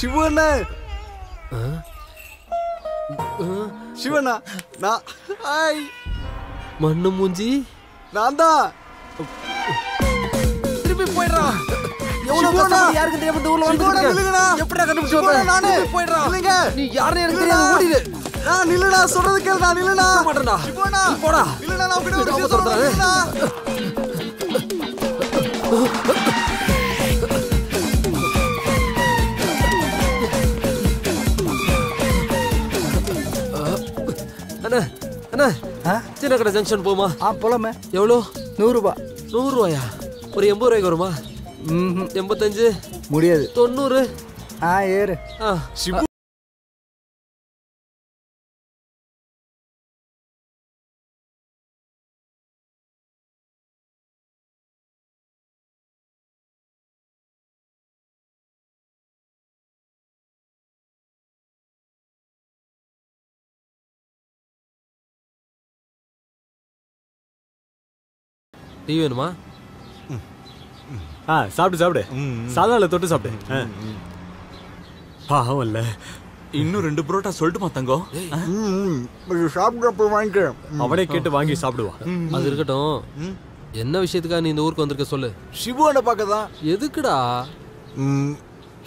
சிவண்ணா சிவண்ணா நான் ஹாய் மண்ணு மூஞ்சி நான் தான் திருப்பி போயிடுறான். எவ்வளவு கஷ்டப்பட்டு யாருக்கு தெரியாம இந்த ஊர்ல வந்துருக்கா? எப்படிடா கண்டுபிடிச்சு வந்த? நானே போயிடுறான். இல்லங்க நீ யாருன்னு எனக்கு தெரியாது. ஓடிடு. நான் நில்லுடா சொல்றது கேளு நான் நில்லுடா மாட்டேன்டா. சிவண்ணா போடா. இல்லடா நான் உன்கிட்ட ஒரு அவன் விஷயம் துரத்துறாரு. அண்ணா அண்ணா சின்ன கடை ஜங்ஷன் போமா? போலாமே. எவ்வளோ? 100 ரூபாய். 100 ரூபாயா? ஒரு 80 ரூபாய்க்கு வருமா? 85 முடியாது. 90 ஏறு. சிவ டீ வேணுமா? சாப்பிடு சாப்பிடு. சாதால தொட்டு சாப்பிடு. பாவம் இல்ல. இன்னும் 2 புரோட்டா சொல்லட்டுமா தங்கம்? சாப்பிட்றப்ப வாங்கிக்கிறேன். அவனே கேட்டு வாங்கி சாப்பிடுவான். அது இருக்கட்டும். என்ன விஷயத்துக்காக நீ இந்த ஊருக்கு வந்திருக்க சொல்லு. சிவனை பார்க்க தான். எதுக்குடா?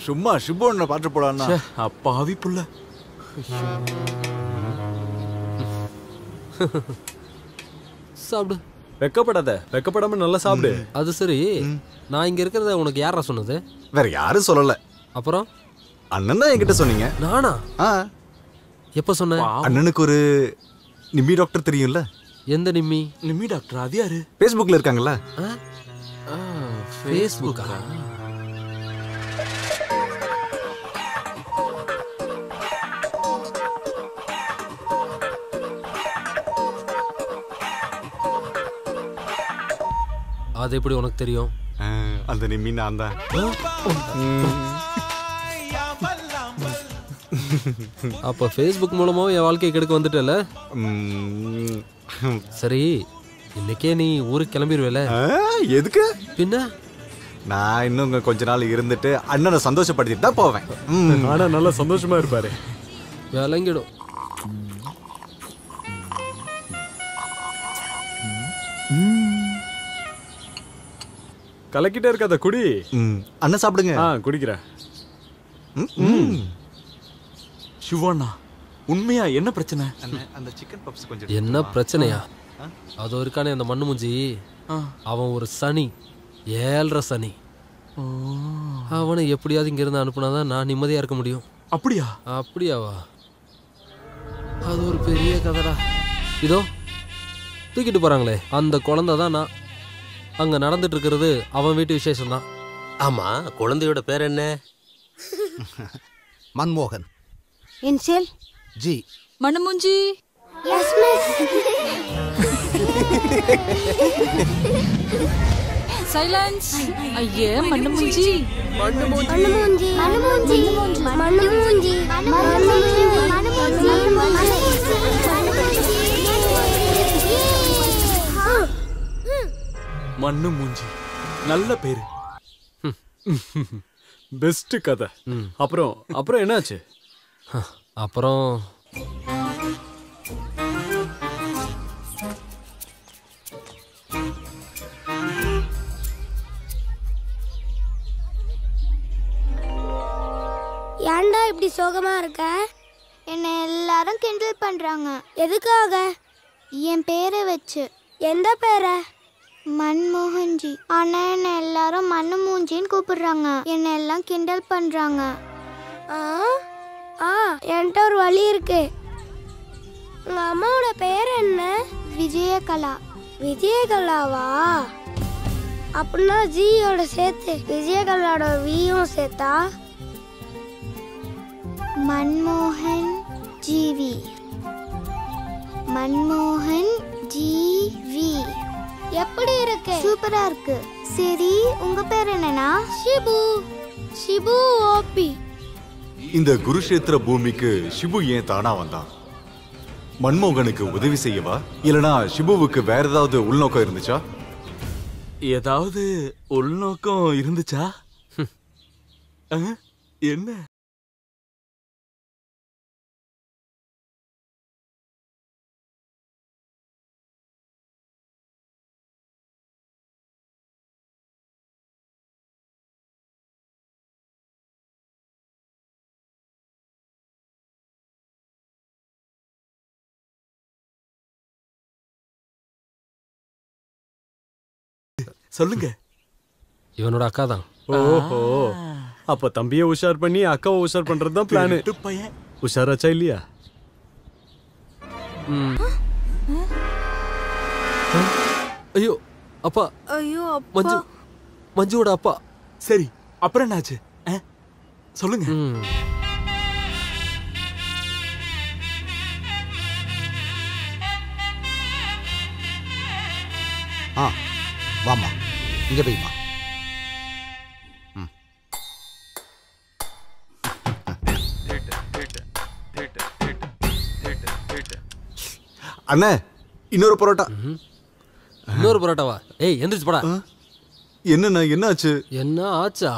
சும்மா சிவனை பார்த்து போலான்னா. அப்பாவி புள்ள. சாப்பிடு. வெக்கப்படாத. வெக்கப்படாம நல்லா சாப்பிடு. அது சரி, நான் இங்க இருக்கிறத உனக்கு யாரா சொன்னது? வேற யாரும் சொல்லல. அப்புறம் அண்ணன் தான் என்கிட்ட சொன்னீங்க. நானா? எப்ப சொன்ன? அண்ணனுக்கு ஒரு நிம்மி டாக்டர் தெரியும்ல? எந்த நிம்மி? நிம்மி டாக்டர் அது யாரு? Facebookல இருக்காங்கல்ல? Facebookா? அது எப்படி உனக்கு தெரியும்? அந்த நிம்மி நான் தான். அப்ப ஃபேஸ்புக் மூலமா என் வாழ்க்கையை கெடுக்க வந்துட்டல? சரி, இன்னைக்கே நீ ஊருக்கு கிளம்பிடுவேல? எதுக்கு? பின்ன நான் இன்னும் கொஞ்ச நாள் இருந்துட்டு அண்ணனை சந்தோஷப்படுத்திட்டு தான் போவேன். ஆனா நல்லா சந்தோஷமா இருப்பாரு. விளங்கிடும். கலக்கிட்டே இருக்காத குடி. அண்ணன் சாப்பிடுங்க. குடிக்கிறேன். சிவண்ணா உண்மையா என்ன பிரச்சனை? அந்த சிக்கன் பப்ஸ் கொஞ்சம். என்ன பிரச்சனையா? அதோ இருக்கானே அந்த மண்ணு மூஞ்சி, அவன் ஒரு சனி, 7.5 சனி. அவனை எப்படியாவது இங்க இருந்து அனுப்புனாதான் நான் நிம்மதியா இருக்க முடியும். அப்படியா? அப்படியாவா? அது ஒரு பெரிய கதைடா. இதோ தூக்கிட்டு போறாங்களே அந்த குழந்தை தான் நான். அங்க நடந்துட்டு இருக்கிறது அவன் வீட்டு விசேஷம் தான். ஆமா, குழந்தையோட பேர் என்ன? மன்மோகன். Initial G. மண்ணுமூஞ்சி. Yes miss. சைலன்ஸ். ஐயே மண்ணுமூஞ்சி. மண்ணுமூஞ்சி. மண்ணுமூஞ்சி. மண்ணுமூஞ்சி. மண்ணுமூஞ்சி. மண்ணு மூஞ்சி. நல்ல பேரு. பெஸ்ட் கதை. அப்புறம் என்னாச்சு? அப்புறம் ஏன்டா இப்படி சோகமா இருக்க? என்ன எல்லாரும் கிண்டல் பண்றாங்க. எதுக்காக? என் பேரை வச்சு. எந்த பேரை? மன்மோகன்ஜி. ஆனா என்ன எல்லாரும் மண்ணு மூஞ்சின்னு கூப்பிடுறாங்க. என்ன எல்லாம் கிண்டல் பண்றாங்க. என்கிட்ட ஒரு வழி இருக்கு. உங்க அம்மாவோட பேர் என்ன? விஜயகலா. விஜயகலாவா? அப்படின்னா ஜியோட சேர்த்து விஜயகலாவோட வியும் சேர்த்தா மன்மோகன் ஜிவி. மன்மோகன் ஜிவி. எப்படி இருக்கு? சூப்பரா இருக்கு. சரி, உங்க பேர் என்னன்னா? ஷிபு. ஷிபு ஓபி. இந்த குருஷேத்திர பூமிக்கு ஷிபு ஏன் தானா வந்தான்? மன்மோகனுக்கு உதவி செய்யவா, இல்லனா ஷிபுவுக்கு வேற ஏதாவது உள்நோக்கம் இருந்துச்சா? ஏதாவது உள்நோக்கம் இருந்துச்சா? என்ன? சொல்லுங்க. இவனோட அக்கா தான். ஓஹோ, அப்ப தம்பியை உஷார் பண்ணி அக்காவை உஷார் பண்றது தான் பிளானு. பையன் உஷாராச்சா இல்லையா? ஐயோ அப்பா, ஐயோ மஞ்சு, மஞ்சுவோட அப்பா. சரி, அப்புறம் என்னாச்சு? சொல்லுங்க. வாமா, இங்க போய்மா. அண்ணே, இன்னொரு பரோட்டா. இன்னொரு பரோட்டாவா? ஏய் எந்திரிச்சு போடா. என்னண்ணா, என்ன ஆச்சு? என்ன ஆச்சா?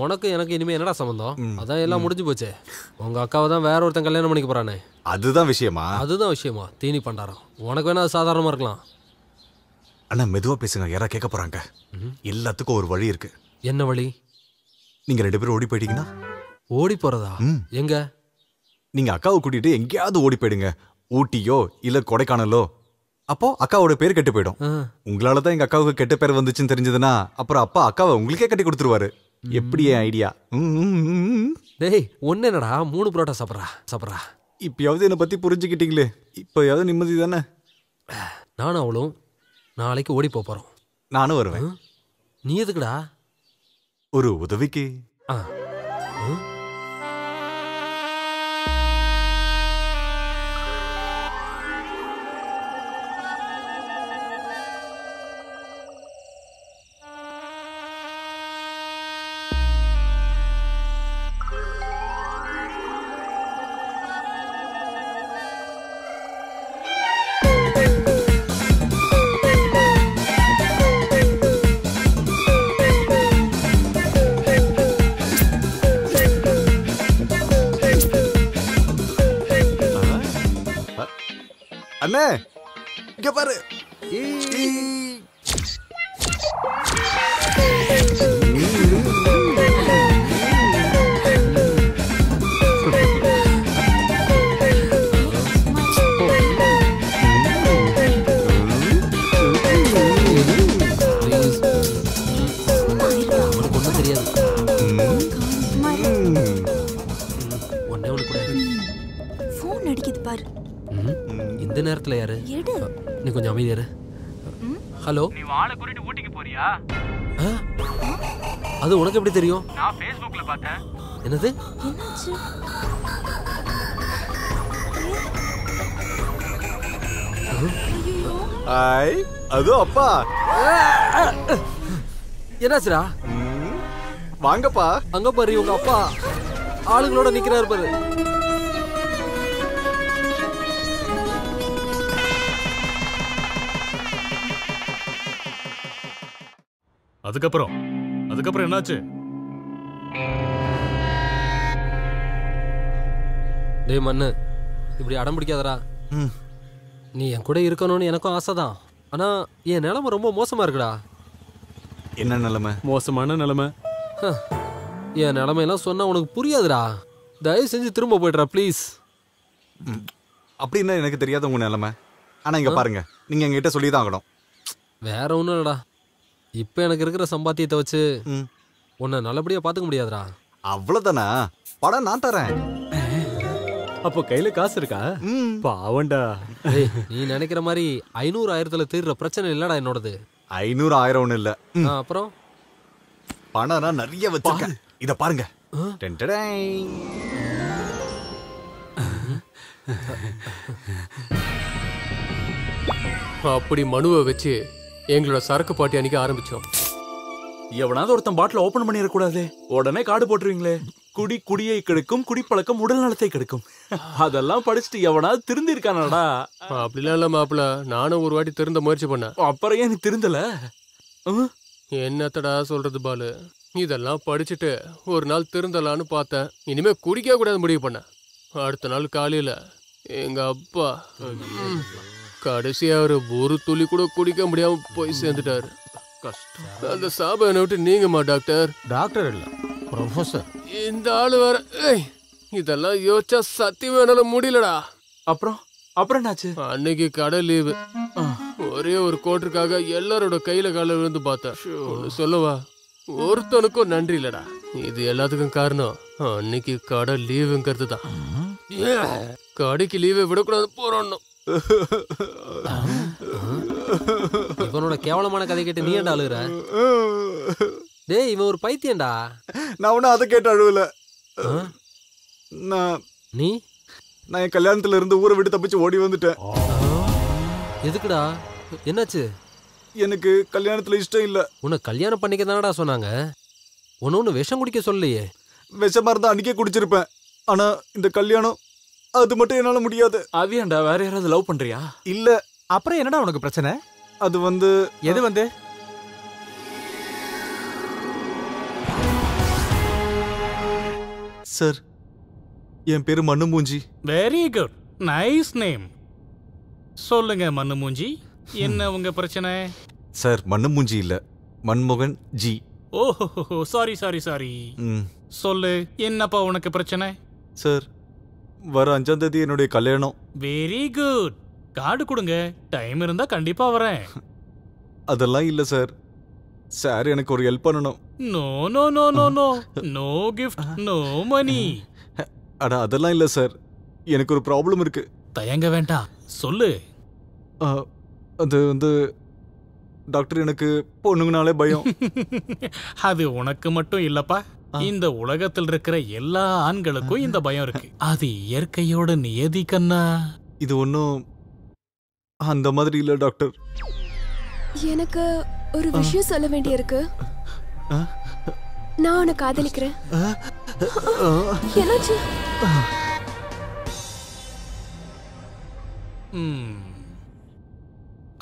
உனக்கு எனக்கு இனிமே என்னடா சம்பந்தம்? அதான் எல்லாம் முடிஞ்சு போச்சே. உங்க அக்காவை தான் வேற ஒருத்தன் கல்யாணம் பண்ணிக்க போறானே. அதுதான் விஷயமா? அதுதான் விஷயமா? தீனி பண்டாரம். உனக்கு வேணா அது சாதாரணமா இருக்கலாம். அண்ணா மெதுவா பேசுங்க, யாரா கேட்க போறாங்க. எல்லாத்துக்கும் ஒரு வழி இருக்கு. என்ன வழி? நீங்க 2 பேரும் ஓடி போயிட்டீங்கன்னா. ஓடி போறதா? எங்க? நீங்க அக்காவை கூட்டிட்டு எங்கேயாவது ஓடி போயிடுங்க. ஊட்டியோ இல்ல கொடைக்கானலோ. அப்போ அக்காவோட பேர் கெட்டு போயிடும். உங்களால தான் எங்க அக்காவுக்கு கெட்ட பேர் வந்துச்சுன்னு தெரிஞ்சதுன்னா அப்புறம் அப்பா அக்காவை உங்களுக்கே கட்டி கொடுத்துருவாரு. எப்படி ஐடியா? டேய் ஒன்னு என்னடா 3 பரோட்டா சாப்பிட்றா. இப்பயாவது என்னை பத்தி புரிஞ்சுக்கிட்டீங்களே, இப்பயாவது நிம்மதி தானே. நானும் அவளும் நாளைக்கு ஓடி போறோம். நானும் வருவேன். நீ எதுக்குடா? ஒரு உதவிக்கு. அண்ணே இங்க பாரு. இந்த நேரத்துல யாரு? நீ கொஞ்சம் அமைதியா இரு. ஹலோ, நீ வாளை கூட்டிட்டு ஊட்டிக்கு போறியா? அது உனக்கு எப்படி தெரியும்? நான் Facebookல பார்த்தேன். என்னது? என்னாச்சு? ஹாய், அது அப்பா. என்னாச்சுடா? வாங்கப்பா. அங்க பாரு, உங்க அப்பா ஆளுங்களோட நிக்கிறாரு பாரு. அதுக்கப்புறம் என்னாச்சு? டேய் மண்ணு, இப்படி அடம் பிடிக்காதடா. நீ என் கூட இருக்கணும்னு எனக்கும் ஆசைதான். ஆனா என் நிலைமை ரொம்ப மோசமா இருக்குடா. என்ன நிலைமை? மோசமான நிலைமை. என் நிலைமையெல்லாம் சொன்னா உனக்கு புரியாதுடா. தயவு செஞ்சு திரும்ப போய்ட்றா ப்ளீஸ். அப்படின்னா எனக்கு தெரியாத உங்க நிலைமை. ஆனா இங்க பாருங்க, நீங்க எங்ககிட்ட சொல்லி தான் ஆகணும். வேற ஒன்றும் இல்லடா. இப்போ எனக்கு இருக்கிற சம்பாத்தியத்தை வச்சு உன்னை நல்லபடியா பார்த்துக்க முடியாதுடா. அவ்வளவுதானா? படம் நான் தரேன். அப்போ கையில காசு இருக்கா? பாவண்டா. நீ நினைக்கிற மாதிரி 500 1000த்துல தீர்ற பிரச்சனை இல்லடா என்னோடது. 500 1000 ஒண்ணு இல்ல. அப்புறம் பணம் நான் நிறைய வச்சிருக்கேன். இத பாருங்க. அப்படி மனுவை வச்சு எங்களோட சரக்கு பாட்டி அன்னைக்கு ஆரம்பிச்சோம். எவனாவது ஒருத்தன் பாட்டில் ஓபன் பண்ணிடக்கூடாது. உடனே கார்டு போட்டுருவீங்களே. குடியை கெடுக்கும், குடிப்பழக்கம் உடல் நலத்தை கெடுக்கும். அதெல்லாம் படிச்சுட்டு எவனாவது திருந்தி இருக்கானடா? அப்படிலாம் இல்ல மாப்பிள்ள, நானும் ஒரு வாட்டி திருந்த முயற்சி பண்ணேன். அப்புறம் ஏன் நீ திருந்தல? என்னத்தடா சொல்றது பாலு, இதெல்லாம் படிச்சுட்டு ஒரு நாள் திருந்தலான்னு பார்த்தேன். இனிமே குடிக்க கூடாது முடிவு பண்ணேன். அடுத்த நாள் காலையில எங்க அப்பா கடைசியா ஒரு துளி கூட குடிக்க முடியாம போய் சேர்ந்துட்டாரு. அந்த சாபம் என்ன விட்டு நீங்கம்மா டாக்டர். டாக்டர் இல்ல, ப்ரொஃபசர். இந்த ஆளு வேற. இதெல்லாம் யோசிச்சா சத்தியமா என்னால முடியலடா. அப்புறம் என்னாச்சு? அன்னைக்கு கடை லீவு. ஒரே ஒரு கோட்டுக்காக எல்லாரோட கையில கால விழுந்து பார்த்தேன். ஒண்ணு சொல்லவா, ஒருத்தனுக்கும் நன்றி இல்லடா. இது எல்லாத்துக்கும் காரணம் அன்னைக்கு கடை லீவுங்கிறது தான். கடைக்கு லீவை விடக்கூடாது போறோம். இவனோட கேவலமான கதை கேட்டு நீ ஏன்டா அழுகுற? டேய் இவன் ஒரு பைத்தியம்டா. நான் ஒன்னும் அதை கேட்டு அழுவல. நீ நான் என் கல்யாணத்துல இருந்து ஊரை விட்டு தப்பிச்சு ஓடி வந்துட்டேன். எதுக்குடா? என்னாச்சு? எனக்கு கல்யாணத்துல இஷ்டம் இல்ல. உன்னை கல்யாணம் பண்ணிக்க தானடா சொன்னாங்க. ஒன்னு விஷம் குடிக்க சொல்லலையே. விஷமா இருந்தா அன்னைக்கே குடிச்சிருப்பேன். ஆனா இந்த கல்யாணம் அது மட்டும் என்னால முடியாது. அது ஏன்டா, வேற யாராவது லவ் பண்றியா? இல்ல. அப்புறம் என்னடா உனக்கு பிரச்சனை? அது வந்து எது வந்து சார், என் பேரு மண்ணு மூஞ்சி. Very good, nice name. சொல்லுங்க மண்ணு மூஞ்சி, என்ன உங்க பிரச்சனை? சார், மண்ணு மூஞ்சி இல்ல, மன்மோகன் ஜி. ஓஹோ, சாரி சாரி சாரி. சொல்லு, என்னப்பா உனக்கு பிரச்சனை? சார், வர 5ஆம் தேதி என்னுடைய கல்யாணம். வெரி குட், கார்டு கொடுங்க, டைம் இருந்தா கண்டிப்பா வரேன். அதெல்லாம் இல்ல சார். சார் எனக்கு ஒரு ஹெல்ப் பண்ணணும். No no no no no, no gift, no money. அட அதெல்லாம் இல்ல சார், எனக்கு ஒரு ப்ராப்ளம் இருக்கு. தயங்க வேண்டாம், சொல்லு. அது வந்து டாக்டர், எனக்கு பொண்ணுங்கனாலே பயம். அது உனக்கு மட்டும் இல்லப்பா, இந்த உலகத்தில் இருக்கிற எல்லா ஆண்களுக்கும் இந்த பயம் இருக்கு. அது இயற்கையோட நியதி கண்ணா. இது ஒன்றும் அந்த மாதிரி இல்ல டாக்டர். எனக்கு ஒரு விஷயம் சொல்ல வேண்டியிருக்கு. நான் உன்னை காதலிக்கிறேன். என்னாச்சு?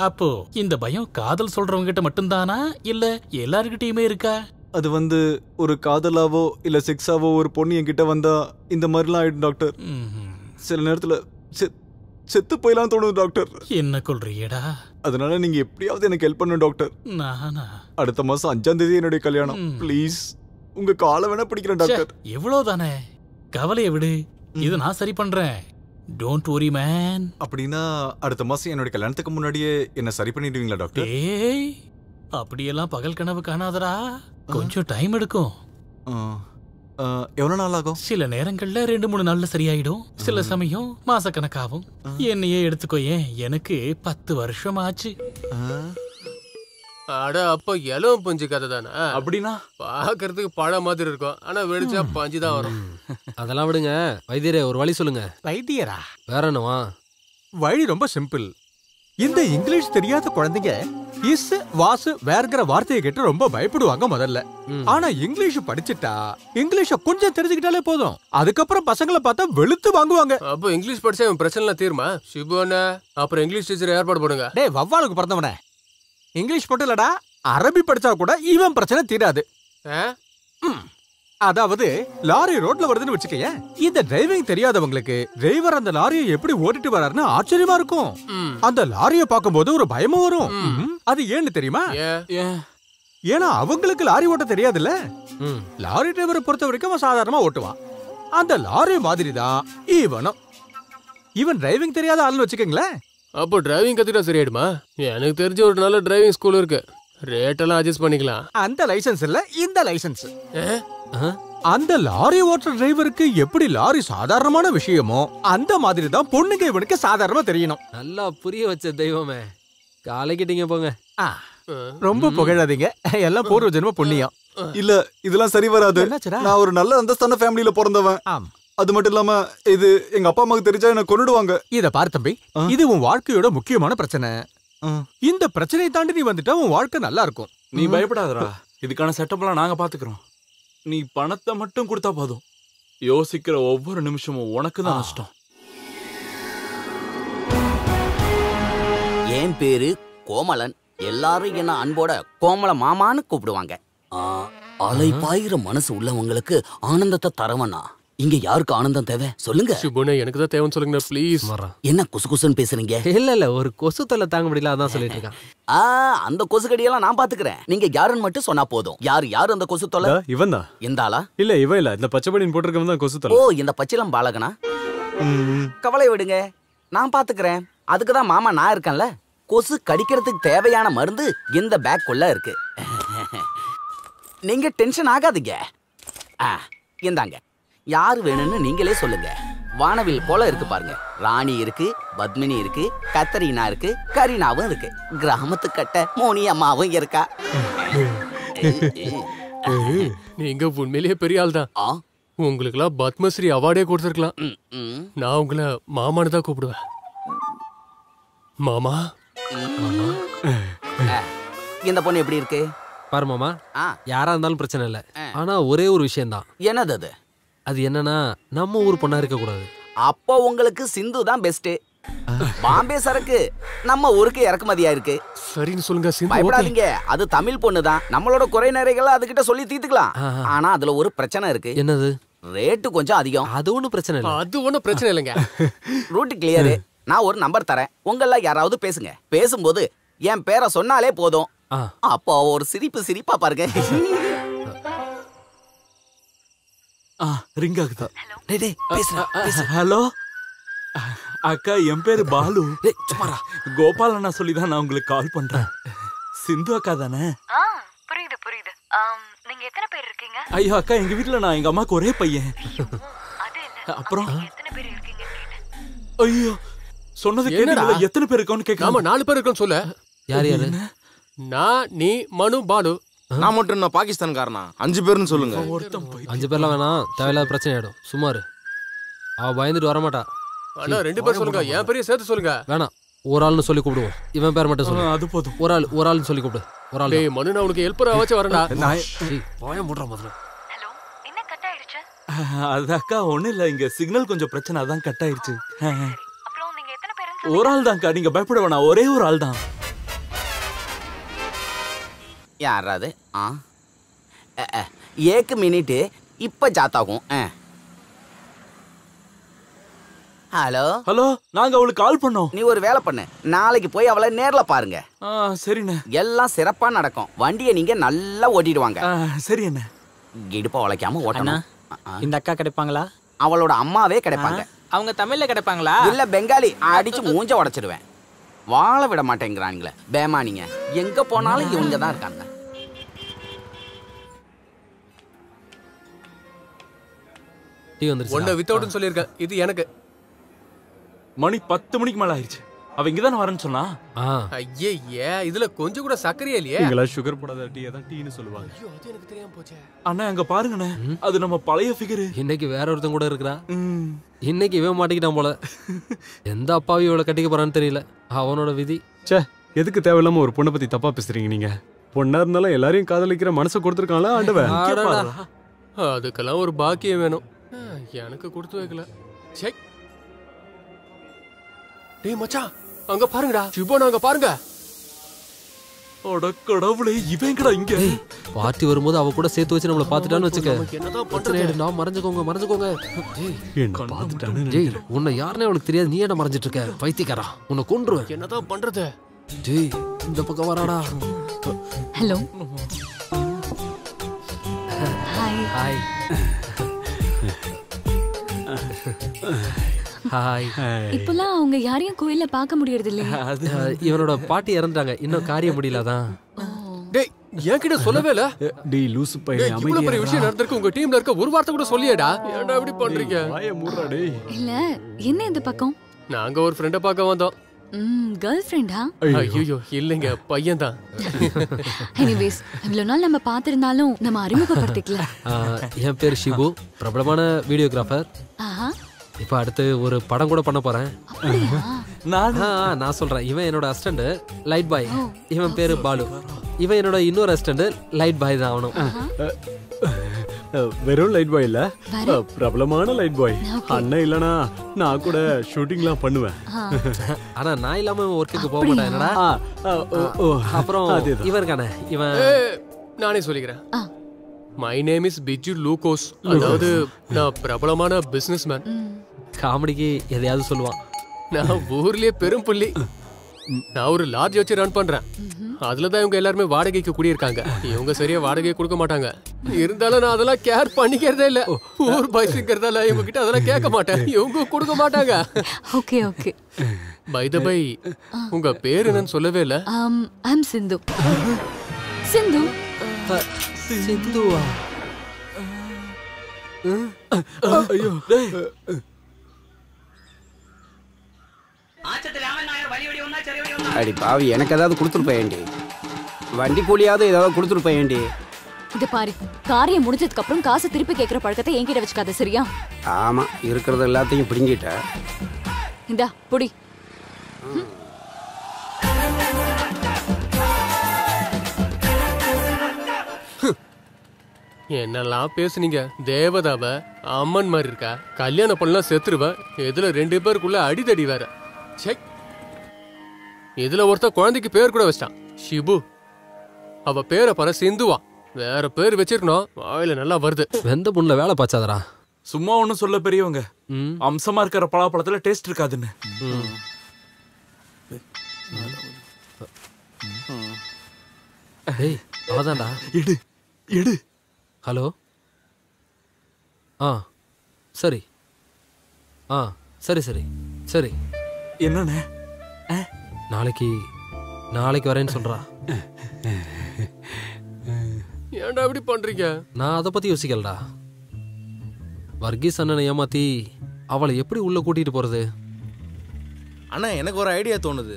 அப்போ இந்த பயம் காதல் சொல்றவங்க கிட்ட மட்டும்தானா, இல்ல எல்லார்கிட்டயுமே இருக்கா? அது வந்து ஒரு காதலாவோ இல்ல செக்ஸாவோ ஒரு பொண்ணு என்கிட்ட வந்தா இந்த மாதிரிலாம் ஆயிடும் டாக்டர். சில நேரத்துல செத்து போயலாம் தோணும் டாக்டர். என்ன கொள்றியடா? அதனால நீங்க எப்படியாவது எனக்கு ஹெல்ப் பண்ணணும் டாக்டர். நானா? அடுத்த மாசம் 5ஆம் தேதி என்னுடைய கல்யாணம். ப்ளீஸ் உங்க காலை வேணா பிடிக்கிறேன் டாக்டர். எவ்வளவுதானே, கவலையை விடு, இது நான் சரி பண்றேன். Don't worry man. அப்படின்னா அடுத்த மாசம் என்னோட கல்யாணத்துக்கு முன்னாடியே என்ன சரி பண்ணிடுவீங்களா டாக்டர்? ஏய், அப்படியெல்லாம் பகல் கனவு காணாதடா, கொஞ்சம் டைம் எடுக்கும். எவ்வளவு நாள் ஆகும்? சில நேரங்கள்ல 2-3 நாள்ல சரியாயிடும், சில சமயம் மாசக்கணக்காகும். என்னையே எடுத்துக்கோயே, எனக்கு 10 வருஷம் ஆச்சு. அட அப்ப எலவும் பஞ்சு கதை தானே? அப்படின்னா பாக்குறதுக்கு பழம் மாதிரி இருக்கும், ஆனா வெடிச்சா பஞ்சு தான் வரும். அதெல்லாம் விடுங்க. வைத்தியரே, ஒரு வழி சொல்லுங்க. வைத்தியரா? வேற என்னவா? வழி ரொம்ப சிம்பிள். இந்த இங்கிலீஷ் தெரியாத குழந்தைங்க இஸ் வாசு வேர்ங்கிற வார்த்தையை கேட்டு ரொம்ப பயப்படுவாங்க முதல்ல. ஆனா இங்கிலீஷ் படிச்சுட்டா இங்கிலீஷ கொஞ்சம் தெரிஞ்சுக்கிட்டாலே போதும், அதுக்கப்புறம் பசங்களை பார்த்தா வெளுத்து வாங்குவாங்க. அப்போ இங்கிலீஷ் படிச்சா இவன் பிரச்சனை தீருமா? சிபுண்ணா, அப்புறம் இங்கிலீஷ் டீச்சர் ஏற்பாடு பண்ணுங்க. டேய் வவ்வாலுக்கு பிறந்தவனே, இங்கிலீஷ் மட்டும் இல்லடா, அரபி படிச்சா கூட இவன் பிரச்சனை தீராது. அதாவது லாரி ரோட்ல வருதுன்னு வச்சுக்கயே, இந்த டிரைவிங் தெரியாதவங்களுக்கு டிரைவர் அந்த லாரியை எப்படி ஓட்டிட்டு வராருன்னு ஆச்சரியமா இருக்கும். அந்த லாரியை பார்க்கும்போது ஒரு பயமும் வரும். அது ஏன்னு தெரியுமா? ஏன்னா அவங்களுக்கு லாரி ஓட்ட தெரியாதுல்ல. லாரி டிரைவரை பொறுத்த வரைக்கும் அவன் சாதாரணமா ஓட்டுவான். அந்த லாரி மாதிரி தான் இவனும். இவன் டிரைவிங் தெரியாத ஆள்னு வச்சுக்கங்களேன். அப்போ டிரைவிங் கத்துக்கிட்டா சரியாயிடுமா? எனக்கு தெரிஞ்ச ஒரு நல்ல டிரைவிங் ஸ்கூல் இருக்கு, ரேட்டெல்லாம் அட்ஜஸ்ட் பண்ணிக்கலாம். அந்த லைசன்ஸ் இல்ல, இந்த லைசன்ஸ். அந்த லாரி ஓட்டுற டிரைவருக்கு எப்படி லாரி சாதாரணமான விஷயமோ அந்த மாதிரி தான் பொண்ணுங்க இவனுக்கு சாதாரணமா தெரியணும். நல்லா புரிய வச்ச தெய்வமே, காலைக்கிட்டீங்க போங்க. ரொம்ப புகழாதீங்க, எல்லாம் பூர்வ ஜென்ம புண்ணியம். இல்ல, இதெல்லாம் சரி வராது. நான் ஒரு நல்ல அந்தஸ்தான ஃபேமிலியில பிறந்தவன். அது மட்டும் இல்லாம இது எங்க அப்பா அம்மாக்கு தெரிஞ்சா என்ன கொன்னுடுவாங்க. இத பாரு தம்பி, இது உன் வாழ்க்கையோட முக்கியமான பிரச்சனை. இந்த பிரச்சனையை தாண்டி நீ வந்துட்டா உன் வாழ்க்கை நல்லா இருக்கும். நீ பயப்படாதடா, இதுக்கான செட்டப்லாம் நாங்க பாத்துக்கிறோம். நீ பணத்தை மட்டும் கொடுத்தா போதும். யோசிக்கிற ஒவ்வொரு நிமிஷமும் உனக்கு தான் நஷ்டம். என் பேரு கோமலன், எல்லாரும் என்ன அன்போட கோமல மாமான்னு கூப்பிடுவாங்க. அலை பாயிர மனசு உள்ளவங்களுக்கு ஆனந்தத்தை தரவனா. இங்க யாருக்கு ஆனந்தம் தேவை சொல்லுங்க. சிபுண்ணா, எனக்கு தான் தேவைன்னு சொல்லுங்க ப்ளீஸ். என்ன குசு குசுன்னு பேசுறீங்க? இல்ல ஒரு கொசு தொல்லை தாங்க முடியல, அதான் சொல்லிட்டு இருக்கான். அந்த கொசு கடியெல்லாம் நான் பாத்துக்கிறேன், நீங்க யாருன்னு மட்டும் சொன்னா போதும். யாரு அந்த கொசு தொல்லை? இவன் தான். எந்த ஆளா? இல்ல இவன் இல்ல, இந்த பச்சை பனியன் போட்டிருக்கவன் தான் கொசு தொல்லை. ஓ, இந்த பச்சிலம் பாலகனா? கவலை விடுங்க, நான் பாத்துக்கிறேன். அதுக்குதான் மாமா நான் இருக்கேன்ல. கொசு கடிக்கிறதுக்கு தேவையான மருந்து இந்த பேக்குள்ள இருக்கு. நீங்க டென்ஷன் ஆகாதீங்க. இந்தாங்க, யாரு வேணும்னு நீங்களே சொல்லுங்க. வானவில் போல இருக்கு பாருங்க. ராணி இருக்கு, பத்மினி இருக்கு, கத்தரீனா இருக்கு, கரீனாவும் இருக்கு, கிராமத்து கட்ட மோனி அம்மாவும் இருக்கா. நீங்க உண்மையிலேயே பெரிய ஆள் தான். உங்களுக்குலாம் பத்மஸ்ரீ அவார்டே கொடுத்துருக்கலாம். நான் உங்களை மாமான்னு தான் கூப்பிடுவேன். மாமா. இந்த பொண்ணு எப்படி இருக்கு பாரு மாமா. யாரா இருந்தாலும் பிரச்சனை இல்லை. ஆனா ஒரே ஒரு விஷயம் தான். என்னது அது? அது என்னன்னா நம்ம ஊர் பொண்ணா இருக்க கூடாது. அப்போ உங்களுக்கு சிந்து தான் பெஸ்ட். பாம்பே சரக்கு நம்ம ஊருக்கு இறக்குமதியா இருக்கு. சரின்னு சொல்லுங்க. பயப்படாதீங்க, அது தமிழ் பொண்ணு தான். நம்மளோட குறை நிறைகளை அதுகிட்ட சொல்லி தீர்த்துக்கலாம். ஆனா அதுல ஒரு பிரச்சனை இருக்கு. என்னது? ரேட்டு கொஞ்சம் அதிகம். அது ஒண்ணும் பிரச்சனை இல்லை. அது ஒண்ணும் பிரச்சனை இல்லைங்க. Route clear. நான் ஒரு நம்பர் தரேன், உங்கள யாராவது பேசுங்க. பேசும்போது என் பேரை சொன்னாலே போதும். அப்போ ஒரு சிரிப்பா பாருங்க. ரிங் ஆகுது. ஹலோ அக்கா, என் பேரு பாலு. கோபால் அண்ணா சொல்லிதான் நான் உங்களுக்கு கால் பண்றேன். சிந்து அக்கா தானே? புரியுது புரியுது. நீங்க எத்தனை பேர் இருக்கீங்க? ஐயோ அக்கா, எங்க வீட்டுல நான் எங்க அம்மாக்கு ஒரே பையன். அப்புறம் எத்தனை பேர் இருக்கீங்க? ஐயோ சொன்னது கேட்டீங்களா? எத்தனை பேர் இருக்கோன்னு கேட்க. ஆமா 4 பேர் இருக்கோன்னு சொல்ல. யார் யாரு? நான், நீ, மனு, பாலு. நான் மட்டும் என்ன பாகிஸ்தான்காரனா? 5 பேர்னு சொல்லுங்க. 5 பேர்லாம் வேணாம், தேவையில்லாத பிரச்சனை ஆயிடும். சுமாரு அவ பயந்துட்டு வரமாட்டா. அண்ணா 2 பேர் சொல்லுங்க. என் பெரிய சேர்த்து சொல்லுங்க. வேணாம், ஒரு ஆள்னு சொல்லி கூப்பிடுவோம். இவன் பேர் மட்டும் சொல்லு. அது போதும். ஒரு ஆள்னு சொல்லி கூப்பிடு. ஒரு ஆள். டேய் மனு, நான் உனக்கு ஹெல்ப்பரா வச்சு வரேன்டா. வாயம் போடுற முதல்ல. ஹலோ, என்ன கட் ஆயிடுச்சு? அது அக்கா ஒண்ணு இல்ல, இங்க சிக்னல் கொஞ்சம் பிரச்சனை, அதான் கட் ஆயிருச்சு. அப்புறம் நீங்க எத்தனை பேர்? ஒரு ஆள் தான்க்கா, நீங்க பயப்பட வேணாம். ஒரே ஒரு ஆள் தான். யாராவது? एक मिनट இப்ப जाता हूं. ஹலோ ஹலோ, நாங்க அவளுக்கு கால் பண்ணோம். நீ ஒரு வேலை பண்ணு, நாளைக்கு போய் அவளை நேர்ல பாருங்க. சரிண்ணே. எல்லாம் சிறப்பா நடக்கும். வண்டியை நீங்க நல்லா ஓட்டிடுவாங்க. சரி அண்ணே. இடுப்ப உழைக்காம ஓட்டணும். இந்த அக்கா கிடைப்பாங்களா? அவளோட அம்மாவே கிடைப்பாங்க. அவங்க தமிழ்ல கிடைப்பாங்களா? இல்ல பெங்காலி. அடிச்சு மூஞ்ச உடைச்சிடுவேன். வாழ விட மாட்டேங்கிறானுங்களே பேமானிங்க. எங்க போனாலும் இவங்க தான் இருக்காங்க. ஒன்ன வித்தவுட்னு சொல்லியிருக்கேன். இது எனக்கு. மணி 10 மணிக்கு மேல ஆயிடுச்சு. அவ இங்கதானே வரேன்னு சொன்னா. ஐயே, இதுல கொஞ்சம் கூட சக்கரையே இல்லையே. நீங்களா சுகர் போடாத டீ தான் டீன்னு சொல்லுவாங்க. ஐயோ, அது எனக்கு தெரியாம போச்சே. அண்ணா அங்க பாருங்கண்ணே, அது நம்ம பழைய ஃபிகர். இன்னைக்கு வேற ஒருத்தன் கூட இருக்கறா. இன்னைக்கு இவன் மாட்டிக்கிட்டான் போல. எந்த அப்பாவி இவளை கட்டிக்க போறான்னு தெரியல. அவனோட விதி. ச்சே, எதுக்கு தேவையில்லாம ஒரு பொண்ணை பத்தி தப்பா பேசுறீங்க நீங்க? பொண்ணா இருந்தாலும் எல்லாரையும் காதலிக்கிற மனசை கொடுத்துருக்காங்களா ஆண்டவன்? அதுக்கெல்லாம் ஒரு பாக்கியம் வேணும். எனக்கு கொடுத்து வைக்கல. சே, டேய் மச்சான், அங்க பாருங்கடா. சிவன் அங்க பாருங்க. அட கடவுளே, இவங்கடா இங்க. பார்ட்டி வரும்போது அவ கூட சேர்த்து வச்சு நம்மள பாத்துட்டான்னு வெச்சுக்க. என்னதான் பண்றது? நான் மறந்துக்கோங்க. என்ன பாத்துட்டானே. டேய், உன்னை யாருனே அவனுக்கு தெரியாது. நீ என்ன மறஞ்சிட்டு இருக்க? பைத்தியக்காரா, உன்னை கொன்றுவேன். என்னதான் பண்றது? டேய், இந்த பக்கம் வராடா. ஹலோ. ஹாய். ஹாய். இப்போலாம் அவங்க யாரையும் கோயில்ல பார்க்க முடியறது இல்லையே. இவனோட பாட்டி இறந்துட்டாங்க. இன்னும் காரியம் முடியலதான். டேய், என்கிட்ட சொல்லவே இல்ல. டேய் லூசு பையன், இவ்வளவு பெரிய விஷயம் நடந்திருக்கு. உங்க டீம்ல இருக்க ஒரு வார்த்தை கூட சொல்லியேடா. ஏன்டா இப்படி பண்றீங்க? வாயை மூடுடா டேய். இல்ல, என்ன இந்த பக்கம்? நாங்க ஒரு ஃப்ரெண்ட பார்க்க வந்தோம். கேர்ள் ஃப்ரெண்டா? ஐயோ இல்லங்க, பையன் தான். எனிவேஸ், இவ்வளவு நாள் நம்ம பாத்திருந்தாலும் நம்ம அறிமுகப்படுத்திக்கல. என் பேர் ஷிபு, பிரபலமான வீடியோகிராஃபர். இப்ப அடுத்து ஒரு படம் கூட பண்ண போறேன். நான் சொல்றேன். இவன் என்னோட அசிஸ்டன்ட் லைட் பாய். இவன் பேரு பாலு. இவன் என்னோட இன்னொரு அசிஸ்டன்ட் லைட் பாய் தான். அவனும் வெறும் லைட் பாய் இல்ல, பிரபலமான லைட் பாய். அண்ணன் இல்லனா நான் கூட ஷூட்டிங்லாம் பண்ணுவேன். ஆனா நான் இல்லாம ஒர்க்குக்கு போக மாட்டேன். என்னடா? அப்புறம் இவன் இருக்கானே, இவன் நானே சொல்லிக்கிறேன். My name is Biju Lukose. அதாவது நான் பிரபலமான பிசினஸ்மேன். காமெடிக்கு எதையாவது சொல்லுவான். நான் ஊர்லயே பெரும் புள்ளி. நான் ஒரு லாட்ஜ் வச்சு ரன் பண்றேன். அதுலதான் இவங்க எல்லாருமே வாடகைக்கு குடியிருக்காங்க. இவங்க சரியா வாடகை கொடுக்க மாட்டாங்க. இருந்தாலும் நான் அதெல்லாம் கேர் பண்ணிக்கிறதே இல்ல. ஊர் பாய்ஸ்ங்கிறதால இவங்க கிட்ட அதெல்லாம் கேட்க மாட்டேன். இவங்க கொடுக்க மாட்டாங்க. Okay okay. By the by உங்க பேர் என்னன்னு சொல்லவே இல்ல. ஐம் சிந்து. சிந்து. சிந்துவா? ஐயோ டேய். அடி பாவி, எனக்கு ஏதாவது கொடுத்துருப்பேன்டி. வண்டி கூலியாவது ஏதாவது கொடுத்துருப்பேன்டி. இது பாரு, காரியம் முடிஞ்சதுக்கு அப்புறம் காசு திருப்பி கேட்கிற பழக்கத்தை என்கிட்ட வச்சுக்காத, சரியா? ஆமா, இருக்கிறது எல்லாத்தையும் பிடிங்கிட்ட. இந்தா புடி. என்னெல்லாம் பேசுனீங்க. தேவதாவ அம்மன் மாதிரி இருக்கா, கல்யாணம் பண்ணலாம் செத்துருவ. இதுல 2 பேருக்குள்ள அடிதடி வேற. செக். இதுல ஒருத்த குழந்தைக்கு பேர் கூட வச்சிட்டான், ஷிபு. அவ பேரை பாரு, சிந்துவா. வேற பேர் வச்சிருக்கணும், வாயில நல்லா வருது. வெந்த புண்ணுல வேலை பாச்சாதரா. சும்மா ஒண்ணும் சொல்ல பெரியவங்க, அம்சமா இருக்கிற பலாப்பழத்துல டேஸ்ட் இருக்காதுன்னு. டேய், அவதான்டா. எடு எடு. ஹலோ. சரி. சரி சரி சரி. என்னண்ணே? நாளைக்கு வரேன்னு சொல்றா. ஏன்டா இப்படி பண்றீங்க? நான் அதை பத்தி யோசிக்கலடா. வர்கீஸ் அண்ணனை ஏமாத்தி அவளை எப்படி உள்ள கூட்டிட்டு போறது? அண்ணா, எனக்கு ஒரு ஐடியா தோணுது.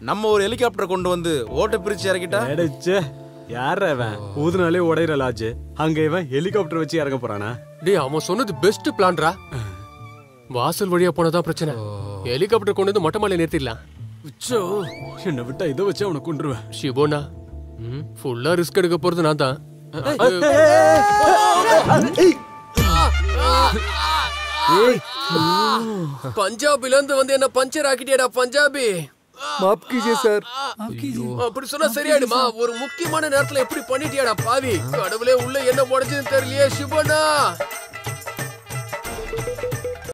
நம்ம ஒரு ஹெலிகாப்டர் கொண்டு வந்து ஓட்ட பிரிச்சு இறக்கிட்டா. யார அவன் ஊதுனாலே உடையிற லாஜ், அங்க இவன் ஹெலிகாப்டர் வச்சு இறங்க போறானா? டேய், அவன் சொன்னது பெஸ்ட் பிளான்டா. வாசல் வழியா போனதான் பிரச்சனை. ஹெலிகாப்டர் கொண்டு வந்து மொட்டை மாலை நிறுத்திடலாம். என்ன விட்டா இதை வச்சு அவனை கொண்டுருவேன். ஷிபோனா, ஃபுல்லா ரிஸ்க் எடுக்க போறது நான் தான். பஞ்சாபில இருந்து வந்து என்ன பஞ்சர் ஆக்கிட்டியடா பஞ்சாபி. மாப் கீஜியே சார். அப்படி சொன்னா சரியாயிடுமா? ஒரு முக்கியமான நேரத்துல எப்படி பண்ணிட்டியாடா பாவி. கடவுளே, உள்ள என்ன உடைஞ்சதுன்னு தெரியலையே ஷிபோனா.